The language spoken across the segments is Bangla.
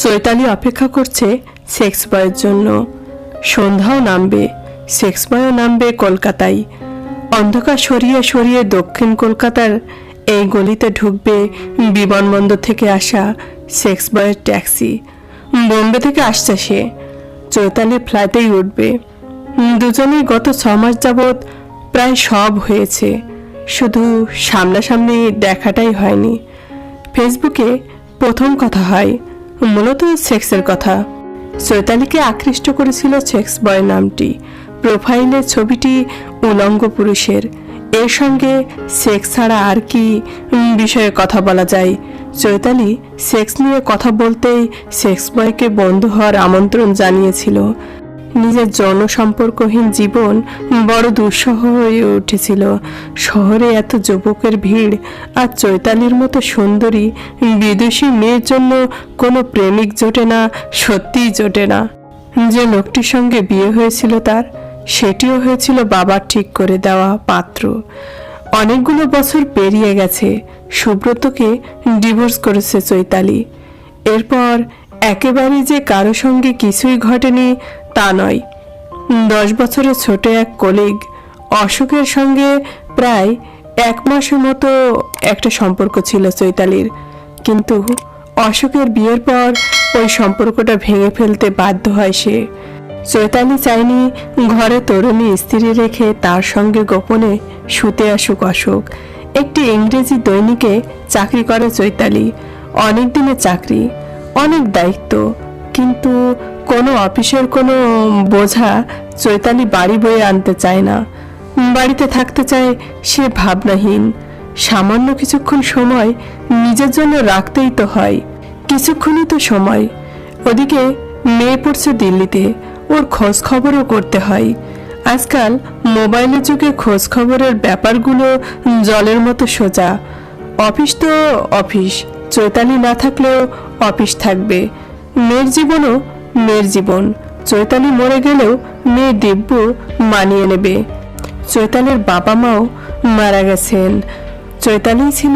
চৈতালি অপেক্ষা করছে সেক্স বয়ের জন্য। সন্ধ্যাও নামবে, সেক্স বয়ও নামবে কলকাতায়। অন্ধকার সরিয়ে সরিয়ে দক্ষিণ কলকাতার এই গলিতে ঢুকবে বিমানবন্দর থেকে আসা সেক্স বয়ের ট্যাক্সি। বোম্বে থেকে আসছে সে, চৈতালি ফ্লাইটেই উঠবে। দুজনেই গত 6 মাস যাবৎ প্রায় সব হয়েছে, শুধু সামনাসামনি দেখাটাই হয়নি। ফেসবুকে প্রথম কথা হয়, মূলত সেক্সের কথা। চৈতালিকে আকৃষ্ট করেছিল সেক্স বয় নামটি। প্রোফাইলের ছবিটি উলঙ্গ পুরুষের। এর সঙ্গে সেক্স ছাড়া আর কি বিষয়ে কথা বলা যায়? চৈতালি সেক্স নিয়ে কথা বলতেই সেক্স বয়কে বন্ধু হওয়ার আমন্ত্রণ জানিয়েছিল। নিজের যৌন সম্পর্কহীন জীবন বড় দুঃসহ হয়ে উঠেছিল। শহরে এত যুবকের ভিড়, আর চৈতালির মতো সুন্দরী বিদেশি মেয়ের জন্য কোনো প্রেমিক জোটে না, সত্যিই জোটে না। যে লোকটির সঙ্গে বিয়ে হয়েছিল তার, সেটিও হয়েছিল বাবার ঠিক করে দেওয়া পাত্র। অনেকগুলো বছর পেরিয়ে গেছে, সুব্রতকে ডিভোর্স করেছে চৈতালি। এরপর একেবারেই যে কারো সঙ্গে কিছুই ঘটেনি তা নয়। 10 বছরের ছোট এক কলিগ অশোকের সঙ্গে প্রায় 1 মাসের মতো একটা সম্পর্ক ছিল চৈতালির, কিন্তু অশোকের বিয়ের পর ওই সম্পর্কটা ভেঙে ফেলতে বাধ্য হয় সে। চৈতালি চায়নি ঘরে তরুণী স্ত্রী রেখে তার সঙ্গে গোপনে শুতে আসুক অশোক। একটি ইংরেজি দৈনিকে চাকরি করে চৈতালি। অনেক দিনের চাকরি, অনেক দায়িত্ব, কিন্তু কোনো অফিসের কোনো বোঝা চৈতালি বাড়ি বয়ে আনতে চায় না। বাড়িতে থাকতে চায় সে ভাবনাহীন। সামান্য কিছুক্ষণ সময় নিজের জন্য রাখতেই তো হয়, কিছুক্ষণই তো সময়। ওদিকে মেয়ে পড়ছে দিল্লিতে, ওর খোঁজ খবরও করতে হয়। আজকাল মোবাইলের যুগে খোঁজ খবরের ব্যাপারগুলো জলের মতো সোজা। অফিস তো অফিস, চৈতালি না থাকলেও অফিস থাকবে। মেয়ের জীবনও মেয়ের জীবন। চৈতালি মরে গেলেও মেয়ে দিব্য মানিয়ে নেবে। চৈতালির বাবা মাও মারা গেছেন। চৈতালি ছিল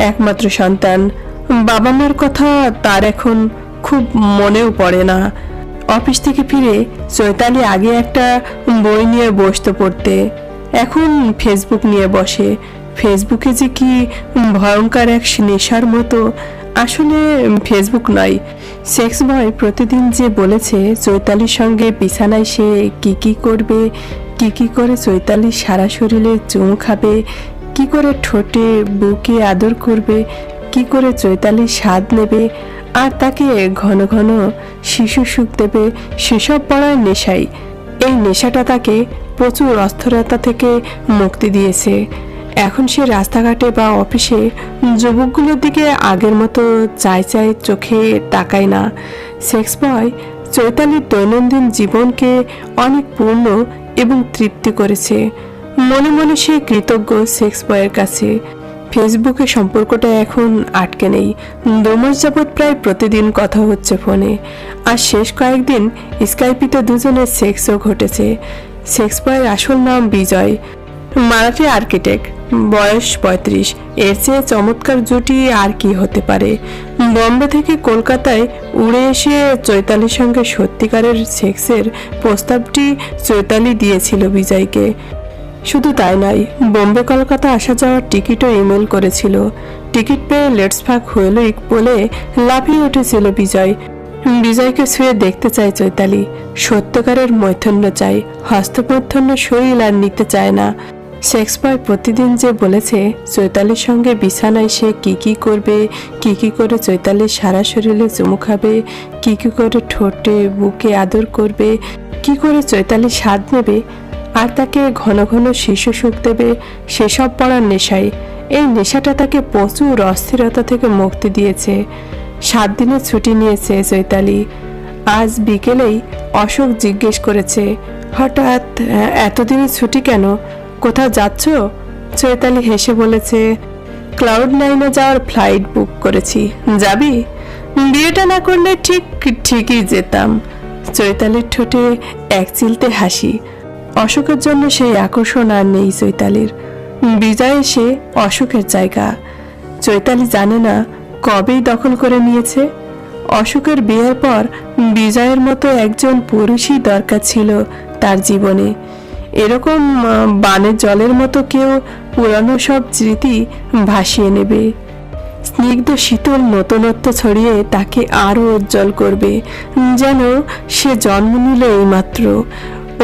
একমাত্র সন্তান। বাবা মার কথা তার এখন খুব মনেও পড়ে না। অফিস থেকে ফিরে চৈতালি আগে একটা বই নিয়ে বসতো পড়তে, এখন ফেসবুক নিয়ে বসে। ফেসবুকে যে কি ভয়ঙ্কর এক নেশার মতো। আসলে ফেসবুক নয়, সেক্স বয় প্রতিদিন যে বলেছে চৈতালির সঙ্গে বিছানায় সে কি করবে, কি করে চৈতালির সারা শরীরে চুমু খাবে, কি করে ঠোঁটে বুকে আদর করবে, কি করে চৈতালির স্বাদ নেবে, আর তাকে ঘন ঘন শিশু সুখ দেবে, সেসব পড়ার নেশাই। এই নেশাটা তাকে প্রচুর অস্থিরতা থেকে মুক্তি দিয়েছে। এখন সে রাস্তাঘাটে বা অফিসে যুবকগুলোর দিকে আগের মতো চাই চোখে তাকায় না। সেক্স বয় চৈতালির দৈনন্দিন জীবনকে অনেক পূর্ণ এবং তৃপ্তি করেছে। মনে মনে সে কৃতজ্ঞ সেক্স বয়ের কাছে। ফেসবুকে সম্পর্কটা এখন আটকে নেই। 2 মাস যাবৎ প্রায় প্রতিদিন কথা হচ্ছে ফোনে, আর শেষ কয়েকদিন স্কাইপিতে দুজনের সেক্সও ঘটেছে। সেক্স বয়ের আসল নাম বিজয়, মারাঠি আর্কিটেক্ট, বয়স 35। এর চেয়ে চমৎকার জুটি আর কি হতে পারে? বম্বে থেকে কলকাতায় উড়ে এসে চৈতালির সঙ্গে সত্যিকারের সেক্সের প্রস্তাবটি চৈতালি দিয়েছিল বিজয়কে। শুধু তাই নয়, বোম্বে কলকাতা আসা যাওয়ার টিকিটও ইমেল করেছিল। টিকিট পেয়ে লেটস ফাক হুইলুইক বলে লাফিয়ে উঠেছিল বিজয়। বিজয়কে ছুঁয়ে দেখতে চায় চৈতালি। সত্যকারের মৈথুন্য চাই, হস্তমৈথুন্য শরীর আর নিতে চায় না। সেক্স বয় প্রতিদিন যে বলেছে চৈতালির সঙ্গে বিছানায় সে কি করবে, কি করে চৈতালির সারা শরীরে চুমু খাবে, কি করে ঠোঁটে বুকে আদর করবে, কি করে চৈতালির স্বাদ নেবে, আর তাকে ঘন ঘন শিশু সুখ দেবে, সেসব পড়ার নেশায়। এই নেশাটা তাকে প্রচুর অস্থিরতা থেকে মুক্তি দিয়েছে। 7 দিনের ছুটি নিয়েছে চৈতালি। আজ বিকেলেই অশোক জিজ্ঞেস করেছে, হঠাৎ এতদিনের ছুটি কেন, কোথাও যাচ্ছ? চৈতালি হেসে বলেছে, ক্লাউড9 যাওয়ার ফ্লাইট বুক করেছি, যাবি? বিয়েটা না করলে ঠিকই যেতাম। চৈতালির ঠোঁটে এক চিলতে হাসি। অশোকের জন্য সেই আকর্ষণ আর নেই চৈতালির। বিজয় এসে অশোকের জায়গা চৈতালি জানে না কবেই দখল করে নিয়েছে। অশোকের বিয়ের পর বিজয়ের মতো একজন পুরুষই দরকার ছিল তার জীবনে। এরকম বানের জলের মতো কেউ পুরানো সব স্মৃতি ভাসিয়ে নেবে, স্নিগ্ধ শীতল নতুনত্ব ছড়িয়ে তাকে আরও উজ্জ্বল করবে, যেন সে জন্ম নিল এইমাত্র।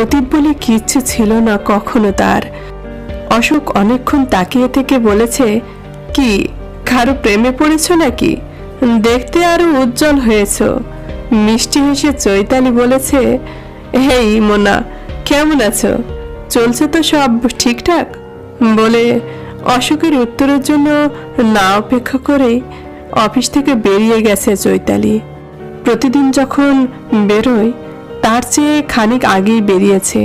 অতীত বলে কিচ্ছু ছিল না কখনো তার। অশোক অনেকক্ষণ তাকিয়ে থেকে বলেছে, কি কারো প্রেমে পড়েছ নাকি? দেখতে আরো উজ্জ্বল হয়েছ। মিষ্টি হেসে চৈতালি বলেছে, হেই মোনা, কেমন আছো? চলছে তো সব ঠিকঠাক? বলে অশোকের উত্তরের জন্য না অপেক্ষা করেই অফিস থেকে বেরিয়ে গেছে চৈতালি। প্রতিদিন যখন বেরোয় তার চেয়ে খানিক আগেই বেরিয়েছে।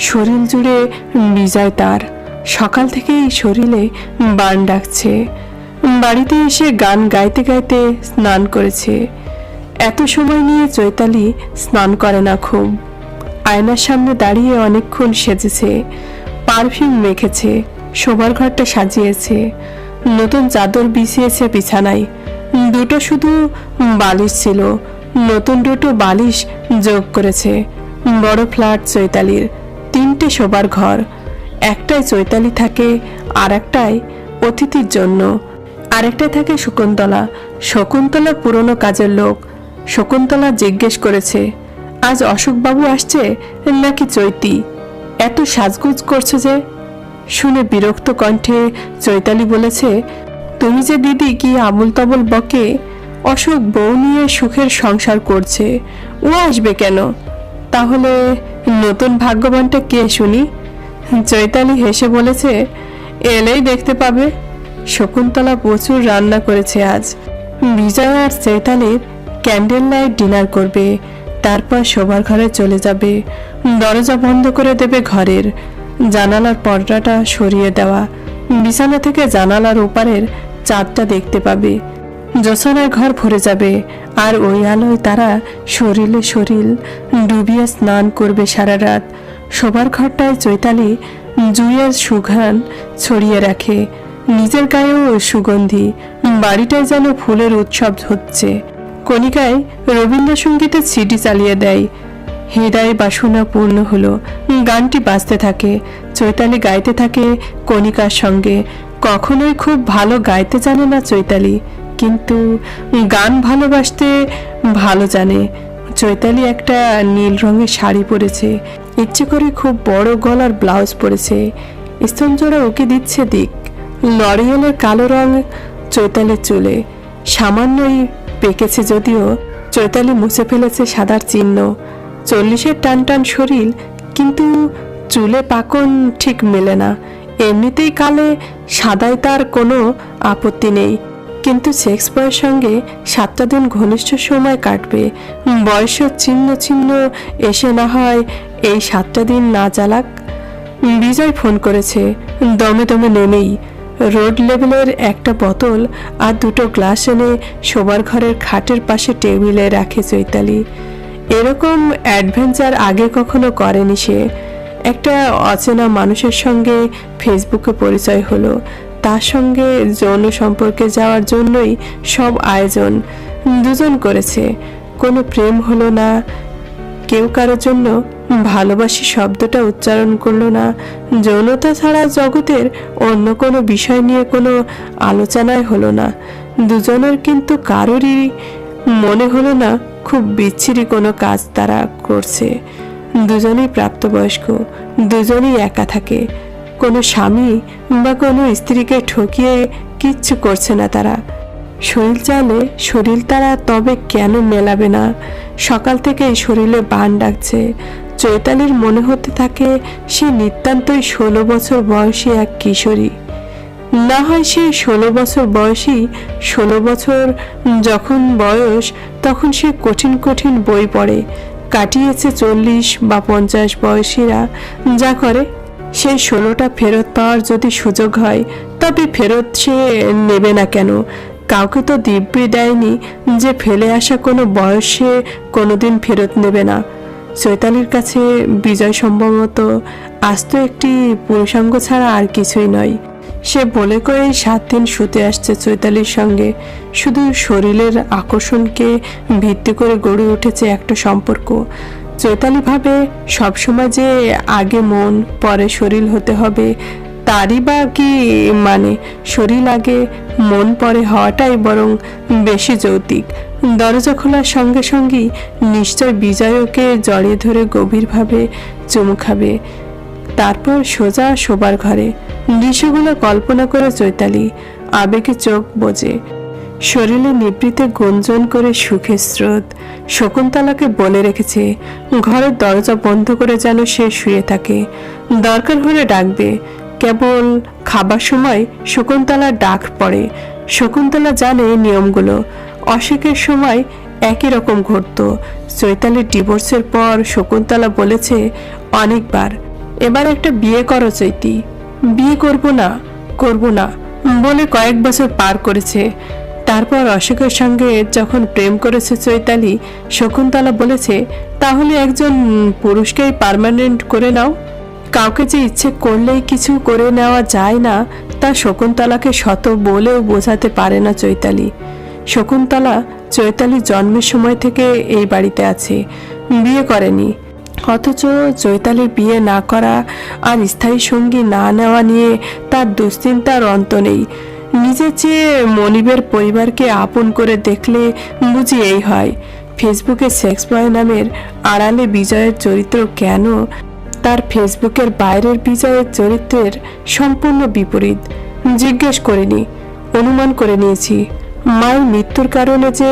শরীর জুড়ে বিজয় তার। সকাল থেকেই শরীরে বান ডাকছে। বাড়িতে এসে গান গাইতে গাইতে স্নান করেছে। এত সময় নিয়ে চৈতালি স্নান করে না খুব। আয়নার সামনে দাঁড়িয়ে অনেকক্ষণ সেজেছে, পারফিউম মেখেছে, শোবার ঘরটা সাজিয়েছে, নতুন চাদর বিছিয়েছে বিছানায়। দুটো শুধু বালিশ ছিল, নতুন দুটো বালিশ যোগ করেছে। বড় ফ্ল্যাট চৈতালির, 3টে শোবার ঘর। একটাই চৈতালি থাকে, আর একটাই অতিথির জন্য, আরেকটাই থাকে শকুন্তলা। শকুন্তলা পুরনো কাজের লোক। শকুন্তলা জিজ্ঞেস করেছে, আজ অশোকবাবু আসছে নাকি চৈতি? এত সাজগুজ করছে যে? শুনে বিরক্ত কণ্ঠে চৈতালি বলেছে, তুমি যে দিদি কি আবুল তাবুল বকে? অশোক বউ নিয়ে সুখের সংসার করছে, ও আসবে কেন? তাহলে নতুন ভাগ্যবানটা কে শুনি? চৈতালি হেসে বলেছে, এলেই দেখতে পাবে। শকুন্তলা প্রচুর রান্না করেছে আজ। বিজয় আর চৈতালির ক্যান্ডেল লাইট ডিনার করবে, তারপর শোবার ঘরে চলে যাবে। দরজা বন্ধ করে দেবে ঘরের। জানালার পর্দাটা সরিয়ে দেওয়া। বিছানা থেকে জানালার ওপারের চাঁদটা দেখতে পাবে। জ্যোৎস্নার ঘর ভরে যাবে, আর ওই আলোয় তারা শরীরে শরীর ডুবিয়ে স্নান করবে সারা রাত। শোবার ঘরটায় চৈতালি জুঁইয়ের সুঘ্রাণ ছড়িয়ে রাখে, নিজের গায়েও সুগন্ধি। বাড়িটায় যেন ফুলের উৎসব হচ্ছে। কণিকায় রবীন্দ্রসঙ্গীতের সিডি চালিয়ে দেয়। হৃদয় বাসনা পূর্ণ হলো, গানটি বাজতে থাকে। চৈতালি গাইতে থাকে কণিকার সঙ্গে। কখনোই খুব ভালো গাইতে জানে না চৈতালি, কিন্তু গান ভালোবাসতে ভালো জানে। চৈতালি একটা নীল রঙের শাড়ি পরেছে, ইচ্ছে করে খুব বড় গলার ব্লাউজ পরেছে। স্তনজোড়া ওকে দিচ্ছে দিক। লরিয়েলের কালো রং চৈতালির চুলে, সামান্যই পেকেছে যদিও। চৈতালি মুছে ফেলেছে সাদার চিহ্ন। 40-এর টান টান শরীর, কিন্তু চুলে পাকন ঠিক মেলে না। এমনিতেই কালে সাদায় তার কোনো আপত্তি নেই, কিন্তু সেক্স বয়ের সঙ্গে 7টা দিন ঘনিষ্ঠ সময় কাটবে। বয়সের চিহ্ন চিহ্ন এসে না হয় এই 7টা দিন না চালাক। বিজয় ফোন করেছে, দমে দমে নেমেই রোড লেভেলের একটা বোতল আর 2টো গ্লাস এনে শোবার ঘরের খাটের পাশে টেবিলে রাখে চৈতালি। এরকম অ্যাডভেঞ্চার আগে কখনো করেনি সে। একটা অচেনা মানুষের সঙ্গে ফেসবুকে পরিচয় হলো, তার সঙ্গে যৌন সম্পর্কে যাওয়ার জন্যই সব আয়োজন। দুজন করেছে, কোনো প্রেম হলো না। কেউ কারোর জন্য ভালোবাসি শব্দটা উচ্চারণ করলো না। যৌনতা ছাড়া জগতের অন্য কোনো বিষয় নিয়ে কোনো আলোচনাই হলো না। দুজনের কিন্তু কারোরই মনে হলো না খুব বিচ্ছিরি কোনো কাজ তারা করছে। দুজনেই প্রাপ্তবয়স্ক, দুজনেই একা থাকে। কোনো স্বামী বা কোনো স্ত্রীকে ঠকিয়ে কিচ্ছু করছে না তারা। শরীর চালে শরীর তারা তবে কেন মেলাবে না? সকাল থেকে শরীরে বান ডাকছে। চৈতালির মনে হতে থাকে সে নিতান্তই 16 বছর বয়সী এক কিশোরী। না হয় সে 16 বছর বয়সী। 16 বছর যখন বয়স, তখন সে কঠিন কঠিন বই পড়ে। কাটিয়েছে 40 বা 50 বয়সীরা যা করে। সেই 16টা ফেরত পাওয়ার যদি সুযোগ হয়, তবে ফেরত সে নেবে না কেন? কাউকে তো দিব্যি দেয়নি যে ফেলে আসা কোনো বয়সে কোনোদিন ফেরত নেবে না। চৈতালির কাছে বিজয় সম্ভবত আস্ত একটি পুরুষাঙ্গ ছাড়া আর কিছুই নয়। সে বলে কয়েই 7 দিন শুতে আসছে চৈতালির সঙ্গে। শুধু শরীরের আকর্ষণকে ভিত্তি করে গড়ে উঠেছে একটা সম্পর্ক। চৈতালি ভাবে সবসময় যে আগে মন পরে শরীর হতে হবে, তারই বা কি মানে? শরীর আগে মন পরে হওয়াটাই বরং বেশি যৌক্তিক। দরজা খোলার সঙ্গে সঙ্গেই নিশ্চয় বিজয়কে জড়িয়ে ধরে গভীরভাবে চুমু খাবে, তারপর সোজা শোবার ঘরে। দৃশ্যগুলো কল্পনা করে চৈতালি, আবেগে চোখ বোঝে, শরীরে নিবৃতে গুঞ্জন করে সুখের স্রোত। শকুন্তলাকে বলে রেখেছে ঘরের দরজা বন্ধ করে যেন সে শুয়ে থাকে, দরকার হলে ডাকবে। কেবল খাবার সময় শকুন্তলার ডাক পড়ে। শকুন্তলা জানে নিয়মগুলো। অসুখের সময় একই রকম ঘটত। চৈতালির ডিভোর্সের পর শকুন্তলা বলেছে অনেকবার, এবার একটা বিয়ে করো চৈতি। বিয়ে করব না বলে কয়েক বছর পার করেছে। তারপর অশোকের সঙ্গে যখন প্রেম করেছে চৈতালি, শকুন্তলা বলেছে তাহলে একজন পুরুষকেই পার্মানেন্ট করে নাও। কাউকে যে ইচ্ছে করলেই কিছু করে নেওয়া যায় না, তা শকুন্তলাকে শত বলেও বোঝাতে পারে না চৈতালি। শকুন্তলা চৈতালির জন্মের সময় থেকে এই বাড়িতে আছে, বিয়ে করেনি। অথচ চৈতালির বিয়ে না করা আর স্থায়ী সঙ্গী না নেওয়া নিয়ে তার দুশ্চিন্তার অন্ত নেই। নিজের চেয়ে মনিবের পরিবারকে আপন করে দেখলে বুঝি এই হয়। ফেসবুকে সেক্স বয় নামের আড়ালে বিজয়ের চরিত্র কেন তার ফেসবুকের বাইরের বিজয়ের চরিত্রের সম্পূর্ণ বিপরীত জিজ্ঞেস করিনি, অনুমান করে নিয়েছি। মায়ের মৃত্যুর কারণে যে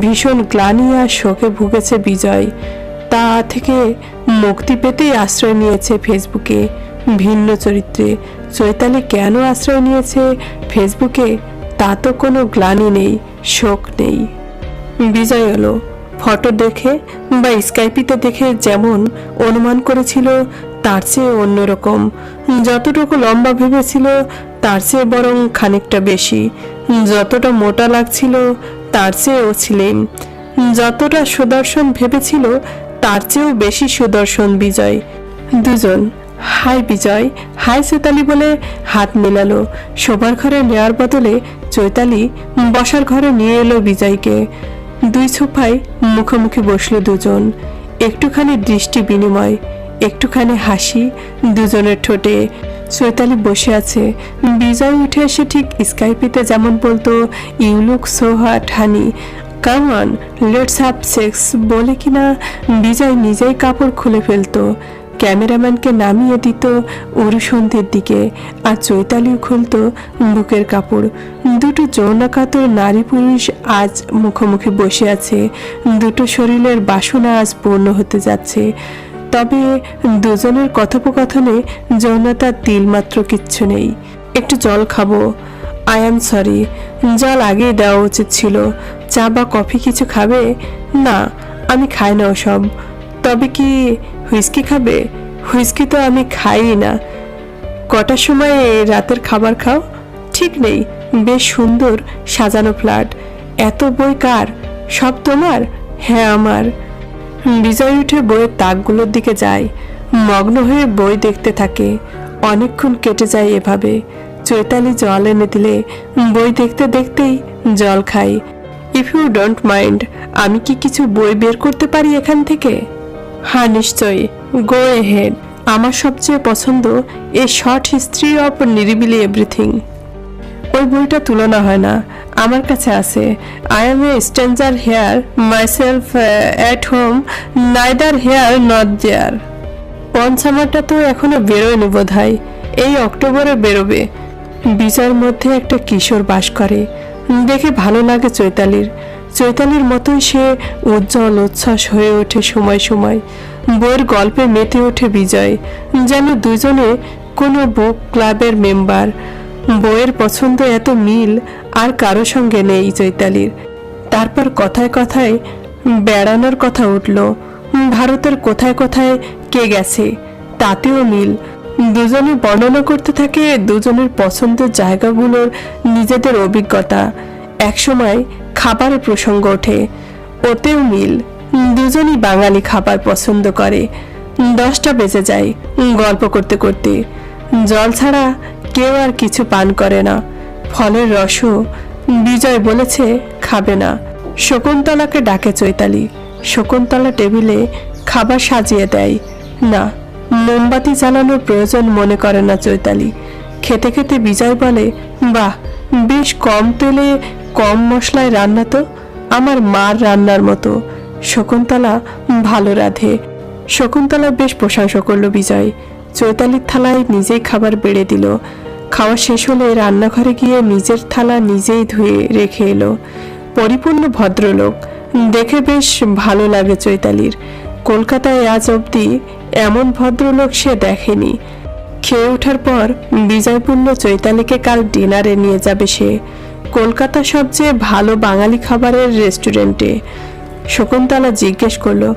ভীষণ গ্লানি আর শোকে ভুগেছে বিজয়, তা থেকে মুক্তি পেতেই আশ্রয় নিয়েছে ফেসবুকে ভিন্ন চরিত্রে। চৈতালি কেন আশ্রয় নিয়েছে ফেসবুকে, তা তো কোনো গ্লানি নেই, শোক নেই। বিজয় এলো। ফটো দেখে বা স্কাইপিতে দেখে যেমন অনুমান করেছিল তার চেয়ে অন্যরকম। যতটুকু লম্বা ভেবেছিল তার চেয়ে বরং খানিকটা বেশি। যতটা মোটা লাগছিল তার চেয়েও ছিলেন। যতটা সুদর্শন ভেবেছিল তার চেয়েও বেশি সুদর্শন বিজয়। দুজন হাই বিজয়, হাই চৈতালি বলে হাত মেলালো। শোবার ঘরে নেওয়ার বদলে চৈতালি বসার ঘরে নিয়ে এলো বিজয়কে। দুই সোফায় মুখোমুখি বসলো দুজন। একটুখানি দৃষ্টি বিনিময়, একটুখানি হাসি দুজনের ঠোঁটে। চৈতালি বসে আছে, বিজয় উঠে এসে ঠিক স্কাইপিতে যেমন বলতো you look so hot honey, come on let's have sex বলে কিনা বিজয় নিজেই কাপড় খুলে ফেলতো, ক্যামেরাম্যানকে নামিয়ে দিত অরুসন্ধ্যের দিকে, আর চৈতালিও খুলতো বুকের কাপড়। দুটো যৌনাকাতর নারী পুরুষ আজ মুখোমুখি বসে আছে। দুটো শরীরের বাসনা আজ পূর্ণ হতে যাচ্ছে। তবে দুজনের কথোপকথনে যৌনতার তিলমাত্র কিচ্ছু নেই। একটু জল খাবো, আই এম সরি, জল আগেই দেওয়া উচিত ছিল। চা বা কফি কিছু খাবে? না, আমি খাই না ওসব। তবে কি হুইস্কি খাবে? হুইস্কি তো আমি খাই না। কটার সময় রাতের খাবার খাও? ঠিক নেই। বেশ সুন্দর সাজানো ফ্ল্যাট। এত বই কার? সব তোমার? হ্যাঁ আমার। বিজয় উঠে বইয়ের তাকগুলোর দিকে যায়, মগ্ন হয়ে বই দেখতে থাকে। অনেকক্ষণ কেটে যায় এভাবে। চৈতালি জল এনে দিলে বই দেখতে দেখতেই জল খাই। ইফ ইউ ডোন্ট মাইন্ড, আমি কি কিছু বই বের করতে পারি এখান থেকে? হ্যাঁ নিশ্চয়ই, গো এহেড। আমার সবচেয়ে পছন্দ এ শর্ট হিস্ট্রি অফ নিরিবিলি এভরিথিং। ওই বইটা তুলনা হয় না, আমার কাছে আছে। I am a stranger here, myself at home, neither here not there. পঞ্চামারটা তো এখনো বেরোয়নি বোধ হয়, এই অক্টোবরে বেরোবে। বিজয়ের মধ্যে একটা কিশোর বাস করে, দেখে ভালো লাগে চৈতালির। চৈতালির মতোই সে উজ্জ্বল উচ্ছ্বাস হয়ে ওঠে সময় সময়। বইয়ের গল্পে মেতে ওঠে বিজয়, যেন দুজনে কোনো বুক ক্লাবের মেম্বার। বইয়ের পছন্দ এত মিল আর কারো সঙ্গে নেই চৈতালির। তারপর কথায় কথায় বেড়ানোর কথা উঠল। ভারতের কোথায় কোথায় কে গেছে তাতেও মিল। দুজনে বর্ণনা করতে থাকে দুজনের পছন্দের জায়গাগুলোর নিজেদের অভিজ্ঞতা। একসময় খাবারের প্রসঙ্গ ওঠে, ওতেও মিল। দুজনই বাঙালি খাবার পছন্দ করে। 10টা বেজে যায় গল্প করতে করতে। জল ছাড়া কেউ আর কিছু পান করে না। ফলের রসও বিজয় বলেছে খাবে না। শকুন্তলাকে ডাকে চৈতালি। শকুন্তলা টেবিলে খাবার সাজিয়ে দেয়। না, মোমবাতি জ্বালানোর প্রয়োজন মনে করে না চৈতালি। খেতে খেতে বিজয় বলে, বাহ, বেশ কম তেলে কম মশলায় রান্না তো, আমার মার রান্নার মতো। শকুন্তলা ভালো রাঁধে। শকুন্তলা বেশ প্রশংসা করলো বিজয়। চৈতালির থালায় নিজেই খাবার বেড়ে দিল। খাওয়া শেষ হলে রান্নাঘরে গিয়ে নিজের থালা নিজেই ধুয়ে রেখে এলো। পরিপূর্ণ ভদ্রলোক, দেখে বেশ ভালো লাগে চৈতালির। কলকাতায় আজ অবধি এমন ভদ্রলোক সে দেখেনি। খেয়ে ওঠার পর বিজয় বলল চৈতালিকে কাল ডিনারে নিয়ে যাবে সে, কলকাতার সবচেয়ে ভালো বাঙালি খাবারের রেস্টুরেন্টে। শকুন্তলা জিজ্ঞেস করলো,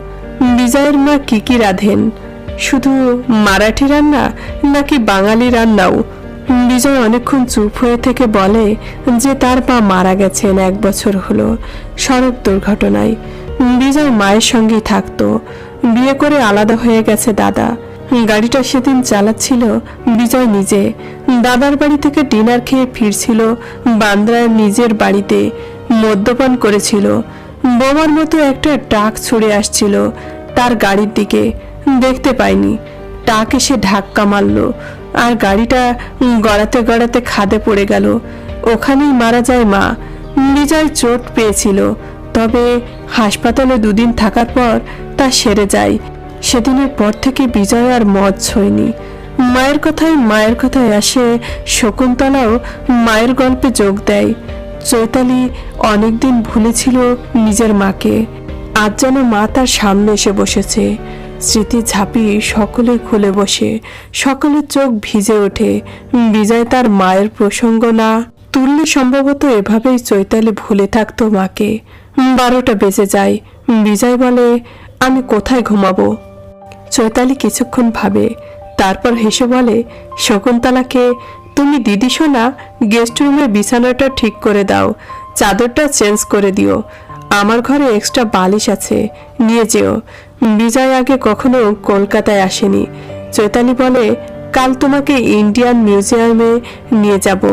বিজয়ের মা কি কি রাঁধেন? শুধু মারাঠি রান্না নাকি বাঙালি রান্নাও? বিজয় অনেকক্ষণ চুপ হয়ে থেকে বলে যে তার মা মারা গেছেন 1 বছর হলো সড়ক দুর্ঘটনায়। বিজয় মায়ের সঙ্গেই থাকতো। বিয়ে করে আলাদা হয়ে গেছে দাদা। গাড়িটা সেদিন চালাচ্ছিল বিজয় নিজে। দাদার বাড়ি থেকে ডিনার খেয়ে ফিরছিল বান্দ্রায় নিজের বাড়িতে। মদ্যপান করেছিল। বোমার মতো একটা ট্রাক ছুড়ে আসছিল তার গাড়ির দিকে। দেখতে পায়নি। ট্রাক এসে ধাক্কা মারল আর গাড়িটা গড়াতে গড়াতে খাদে পড়ে গেল। ওখানেই মারা যায় মা। বিজয় চোট পেয়েছিল, তবে হাসপাতালে 2 দিন থাকার পর তা সেরে যায়। সেদিনের পর থেকে বিজয় আর মদ ছোঁয়নি। মায়ের কথায় আসে শকুন্তলাও মায়ের গল্পে যোগ দেয়। চৈতালি অনেকদিন ভুলেছিল নিজের মাকে। আজ যেন মা তার সামনে এসে বসেছে। স্মৃতি ঝাঁপিয়ে সকলে খুলে বসে, সকলের চোখ ভিজে ওঠে। বিজয় তার মায়ের প্রসঙ্গ না তুললে সম্ভবত এভাবেই চৈতালি ভুলে থাকতো মাকে। 12টা বেজে যায়। বিজয় বলে, আমি কোথায় ঘুমাবো? চৈতালি কিছুক্ষণ ভাবে, তারপর হেসে বলে, শকুন্তলাকে, তুমি দিদি শোনা গেস্ট রুমে বিছানাটা ঠিক করে দাও, চাদরটা চেঞ্জ করে দিও। আমার ঘরে এক্সট্রা বালিশ আছে, নিয়ে যেও। বিজয় আগে কখনো কলকাতায় আসেনি। চৈতালি বলে, কাল তোমাকে ইন্ডিয়ান মিউজিয়ামে নিয়ে যাব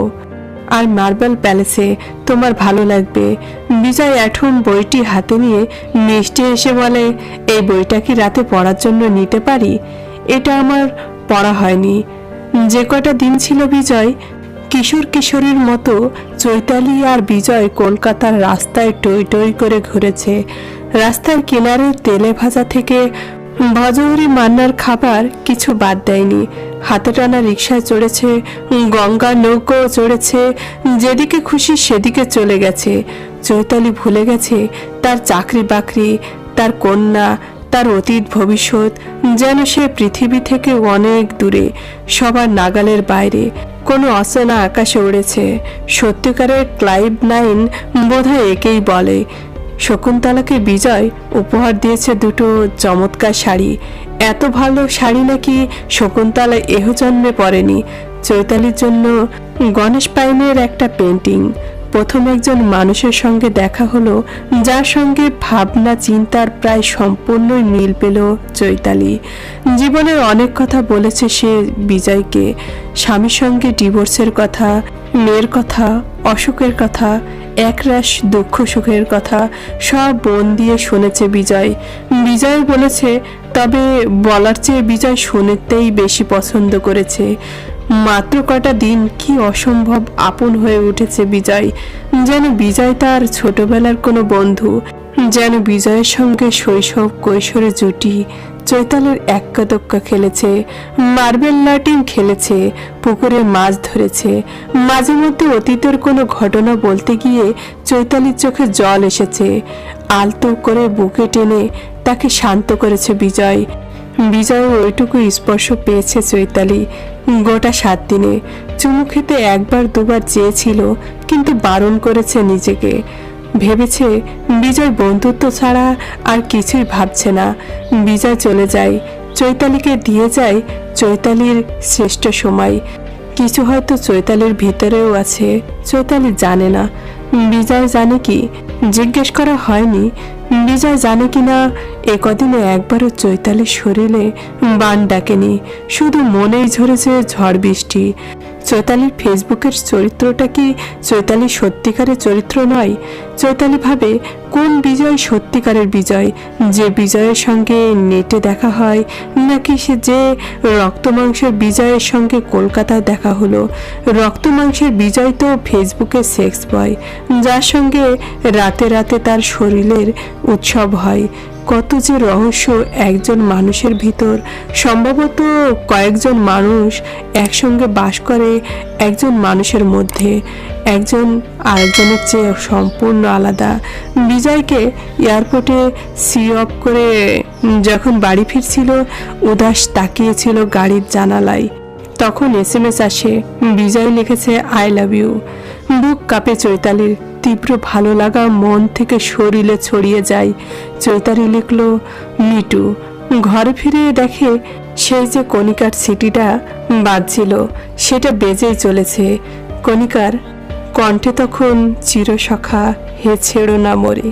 আর মার্বেল প্যালেসে, তোমার ভালো লাগবে। বিজয় এখন বইটি হাতে নিয়ে মিষ্টি এসে বলে, এই বইটা কি রাতে পড়ার জন্য নিতে পারি? এটা আমার পড়া হয়নি। যে কটা দিন ছিল বিজয় কিশোর কিশোরীর মতো, চৈতালি আর বিজয় কলকাতার রাস্তায় টই টই করে ঘুরেছে। রাস্তার কিনারে তেলে ভাজা থেকে ভজহরি মান্নার খাবার কিছু বাদ দেয়নি। হাতে টানা রিকশায় চড়েছে, গঙ্গার নৌকো চড়েছে, যেদিকে খুশি সেদিকে চলে গেছে। চৈতালি ভুলে গেছে তার চাকরি বাকরি, তার কন্যা, তার অতীত ভবিষ্যৎ। যেন সে পৃথিবী থেকে অনেক দূরে, সবার নাগালের বাইরে, কোনো অচেনা আকাশে উড়েছে। সত্যিকারের ক্লাইভ 9 বোধহয় একেই বলে। শকুন্তলাকে বিজয় উপহার দিয়েছে 2টো চমৎকার শাড়ি। এত ভালো শাড়ি নাকি শকুন্তলা এহ জন্মে পরেনি। চৈতালির জন্য গণেশ পাইনের একটা পেন্টিং। প্রথম একজন মানুষের সঙ্গে দেখা হলো যার সঙ্গে ভাবনা চিন্তার প্রায় সম্পূর্ণই মিল পেল চৈতালি। জীবনের অনেক কথা বলেছে সে বিজয়কে। স্বামীর সঙ্গে ডিভোর্সের কথা, মেয়ের কথা, অসুখের কথা, একরাশ দুঃখ সুখের কথা সব মন দিয়ে শুনেছে বিজয়। বিজয় বলেছে, তবে বলার চেয়ে বিজয় শুনেতেই বেশি পছন্দ করেছে। মাত্র কটা দিন কি অসম্ভব আপন হয়ে উঠেছে বিজয়। যেন বিজয় তার ছোটবেলার কোনো বন্ধু, যেন বিজয়ের সঙ্গে শৈশব কৈশোরে জুটি। চৈতালির এক্কা দোক্কা খেলেছে, মার্বেল লাটিম খেলেছে, পুকুরে মাছ ধরেছে। মাঝে মধ্যে অতীতের কোনো ঘটনা বলতে গিয়ে চৈতালির চোখে জল এসেছে। আলতো করে বুকে টেনে তাকে শান্ত করেছে বিজয়। বিজয় ওইটুকু স্পর্শ পেয়েছে চৈতালি গোটা 7 দিনে। চুমু খেতে 1-2বার চেয়েছিল, কিন্তু বারণ করেছে নিজেকে। ভেবেছে বিজয় বন্ধুত্ব ছাড়া আর কিছুই ভাবছে না। বিজয় চলে যায়, চৈতালিকে দিয়ে যায় চৈতালির শ্রেষ্ঠ সময়। কিছু হয়তো চৈতালির ভিতরেও আছে, চৈতালি জানে না। বিজয় জানে কি? জিজ্ঞেস করা হয়নি। বিজয় জানে কিনা একদিনে একবারও চৈতালির শরীরে বান ডাকেনি, শুধু মনেই ঝরেছে ঝড় বৃষ্টি। চৈতালির ফেসবুকের চরিত্রটা কি চৈতালির সত্যিকারের চরিত্র নয়? চৈতালি ভাবে কোন বিজয় সত্যিকারের বিজয়, যে বিজয়ের সঙ্গে নেটে দেখা হয়, নাকি সে যে রক্তমাংসের বিজয়ের সঙ্গে কলকাতায় দেখা হলো? রক্তমাংসের বিজয় তো ফেসবুকের সেক্স বয়, যার সঙ্গে রাতে রাতে তার শরীরের উৎসব হয়। কত যে রহস্য একজন মানুষের ভিতর। সম্ভবত কয়েকজন মানুষ একসঙ্গে বাস করে একজন মানুষের মধ্যে, একজন আরেকজনের চেয়ে সম্পূর্ণ আলাদা। বিজয়কে এয়ারপোর্টে সি অফ করে যখন বাড়ি ফিরছিল, উদাস তাকিয়েছিল গাড়ির জানালায়। তখন SMS আসে, বিজয় লিখেছে আই লাভ ইউ। বুক কাঁপে চৈতালির, তীব্র ভালো লাগা মন থেকে শরীরে ছড়িয়ে যায়। চৈতালি লিখল মিটু। ঘরে ফিরে দেখে সেই যে কণিকার সিটিটা বাজছিল, সেটা বেজেই চলেছে। কণিকার কণ্ঠে তখন চিরসখা হে ছেড়ো না মোরে।